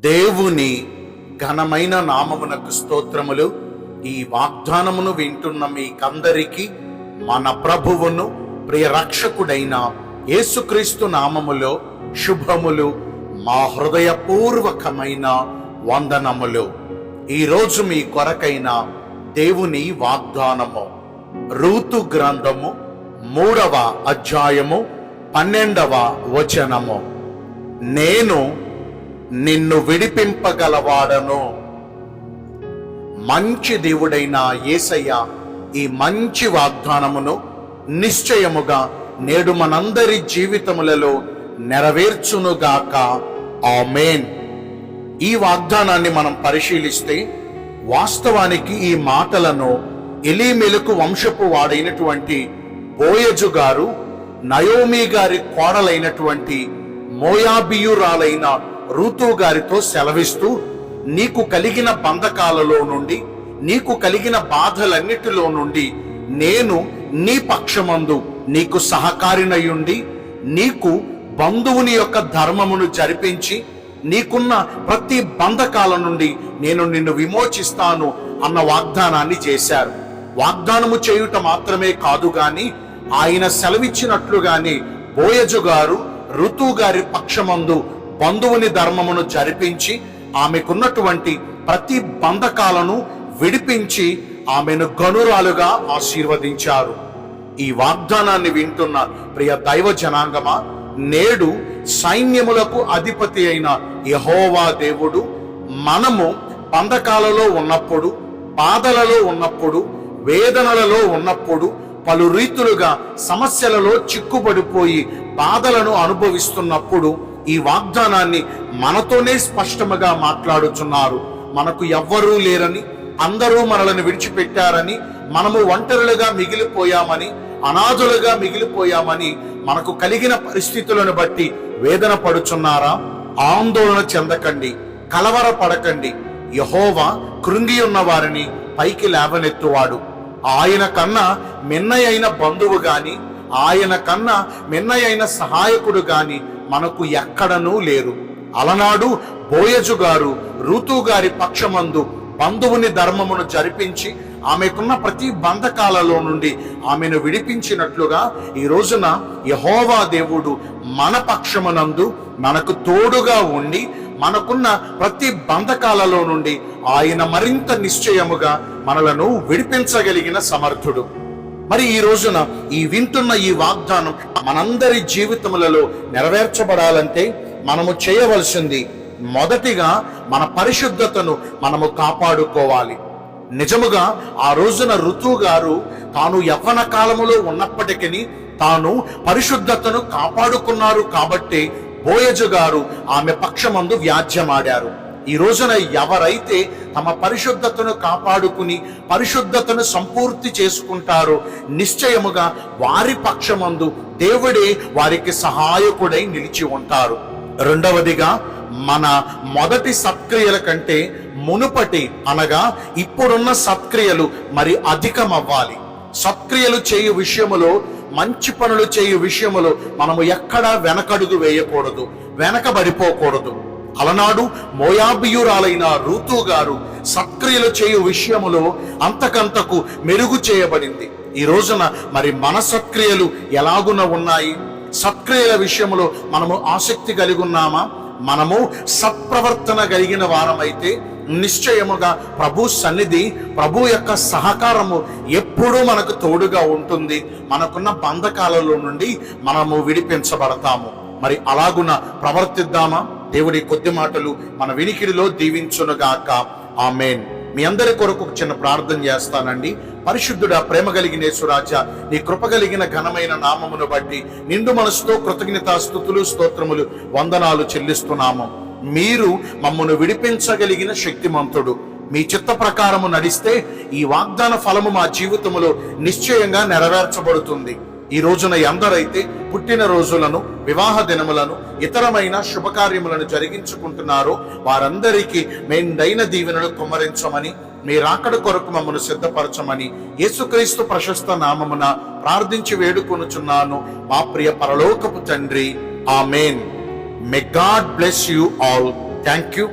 దేవుని ఘనమైన నామమునకు స్తోత్రములు. ఈ వాగ్దానమును వింటున్న మీకందరికీ మన ప్రభువును ప్రియ రక్షకుడైన యేసుక్రీస్తు నామములో శుభములు, మా హృదయపూర్వకమైన వందనములు. ఈరోజు మీ కొరకైన దేవుని వాగ్దానము రూతు గ్రంథము 3వ అధ్యాయము 12వ వచనము. నేను నిన్ను విడిపింపగలవాడను. మంచి దేవుడైన యేసయ్య ఈ మంచి వాగ్దానమును నిశ్చయముగా నేడు మనందరి జీవితములలో నెరవేర్చునుగాక. ఆమేన్. ఈ వాగ్దానాన్ని మనం పరిశీలిస్తే వాస్తవానికి ఈ మాటలను ఎలీమెలకు వంశపు వాడైనటువంటి బోయజు గారు నయోమి గారి కోడలైనటువంటి మోయాబీయురాలైన రూతు గారితో సెలవిస్తూ, నీకు కలిగిన బంధకాలలో నుండి, నీకు కలిగిన బాధలన్నిటిలో నుండి నేను నీ పక్షమందు నీకు సహకారినయుండి, నీకు బంధువుని యొక్క ధర్మమును జరిపించి, నీకున్న ప్రతి బంధకాల నుండి నేను నిన్ను విమోచిస్తాను అన్న వాగ్దానాన్ని చేశారు. వాగ్దానము చేయుట మాత్రమే కాదు గాని, ఆయన సెలవిచ్చినట్లుగానే బోయజు గారు ఋతు గారి పక్షమందు బంధువుని ధర్మమును జరిపించి ఆమెకున్నటువంటి ప్రతి బంధకాలను విడిపించి ఆమెను గనురాలుగా ఆశీర్వదించారు. ఈ వాగ్దానాన్ని వింటున్న ప్రియ దైవ జనాంగమా, నేడు సైన్యములకు అధిపతి అయిన యెహోవా దేవుడు మనము బంధకాలలో ఉన్నప్పుడు, బాధలలో ఉన్నప్పుడు, వేదనలలో ఉన్నప్పుడు, పలు రీతులుగా సమస్యలలో చిక్కుబడిపోయి బాధలను అనుభవిస్తున్నప్పుడు ఈ వాగ్దానాన్ని మనతోనే స్పష్టముగా మాట్లాడుచున్నారు. మనకు ఎవ్వరూ లేరని, అందరూ మనలను విడిచిపెట్టారని, మనము ఒంటరులుగా మిగిలిపోయామని, అనాథులుగా మిగిలిపోయామని మనకు కలిగిన పరిస్థితులను బట్టి వేదన పడుచున్నారా? ఆందోళన చెందకండి, కలవరపడకండి. యెహోవా కృంగి ఉన్న వారిని పైకి లేవనెత్తువాడు. ఆయన కన్నా మిన్నయైన బంధువు గాని, ఆయన కన్నా మిన్నయైన సహాయకుడు గాని మనకు ఎక్కడనూ లేరు. అలనాడు బోయజు గారు రూతు గారి పక్షమందు బంధువుని ధర్మమును జరిపించి ఆమెకున్న ప్రతి బంధకాలలో నుండి ఆమెను విడిపించినట్లుగా ఈ రోజున యెహోవా దేవుడు మన పక్షమునందు మనకు తోడుగా ఉండి మనకున్న ప్రతి బంధకాలలో నుండి ఆయన మరింత నిశ్చయముగా మనలను విడిపించగలిగిన సమర్థుడు. మరి ఈ రోజున ఈ వింటున్న ఈ వాగ్దానం మనందరి జీవితములలో నెరవేర్చబడాలంటే మనము చేయవలసింది మొదటిగా మన పరిశుద్ధతను మనము కాపాడుకోవాలి. నిజముగా ఆ రోజున ఋతు గారు తాను యవ్వన కాలములో ఉన్నప్పటికీ తాను పరిశుద్ధతను కాపాడుకున్నారు కాబట్టి బోయజు గారు ఆమె పక్షమందు వ్యాజ్యమాడారు. ఈ రోజున ఎవరైతే తమ పరిశుద్ధతను కాపాడుకుని పరిశుద్ధతను సంపూర్తి చేసుకుంటారో నిశ్చయముగా వారి పక్షమందు దేవుడే వారికి సహాయకుడై నిలిచి ఉంటారు. రెండవదిగా, మన మొదటి సత్క్రియల కంటే మునుపటి అనగా ఇప్పుడున్న సత్క్రియలు మరి అధికమవ్వాలి. సత్క్రియలు చేయు విషయములో, మంచి పనులు చేయు విషయములో మనము ఎక్కడా వెనకడుగు వేయకూడదు, వెనకబడిపోకూడదు. అలనాడు మోయాబీయురాలైన రూతు గారు సత్క్రియలు చేయు విషయములో అంతకంతకు మెరుగు చేయబడింది. ఈ రోజున మరి మన సత్క్రియలు ఎలాగున ఉన్నాయి? సత్క్రియల విషయంలో మనము ఆసక్తి కలిగి ఉన్నామా? మనము సత్ప్రవర్తన కలిగిన వారమైతే నిశ్చయముగా ప్రభు సన్నిధి, ప్రభు యొక్క సహకారము ఎప్పుడూ మనకు తోడుగా ఉంటుంది. మనకున్న బంధకాలలో నుండి మనము విడిపించబడతాము. మరి అలాగున ప్రవర్తిద్దామా? దేవుడి కొద్ది మాటలు మన వినికిడిలో దీవించునుగాక. ఆమేన్. మీ అందరి కొరకు చిన్న ప్రార్థన చేస్తానండి. పరిశుద్ధుడా, ప్రేమ కలిగిన యేసురాజా, నీ కృప కలిగిన ఘనమైన నామమును బట్టి నిండు మనసుతో కృతజ్ఞతాస్తుతులు, స్తోత్రములు, వందనాలు చెల్లిస్తున్నాము. మీరు మమ్మను విడిపించగలిగిన శక్తిమంతుడు. మీ చిత్త ప్రకారము నడిస్తే ఈ వాగ్దాన ఫలము మా జీవితములో నిశ్చయంగా నెరవేర్చబడుతుంది. ఈ రోజున ఎందరైతే పుట్టిన రోజులను, వివాహ దినములను, ఇతరమైన శుభకార్యములను జరిగించుకుంటున్నారో వారందరికీ మెండైన దీవెనలు కుమ్మరించమని, మీ రాకడ కొరకు మమ్మను సిద్ధపరచమని యేసుక్రీస్తు ప్రశస్త నామమున ప్రార్థించి వేడుకొనుచున్నాను మా ప్రియ పరలోకపు తండ్రి. ఆమేన్. May God bless you all. Thank you.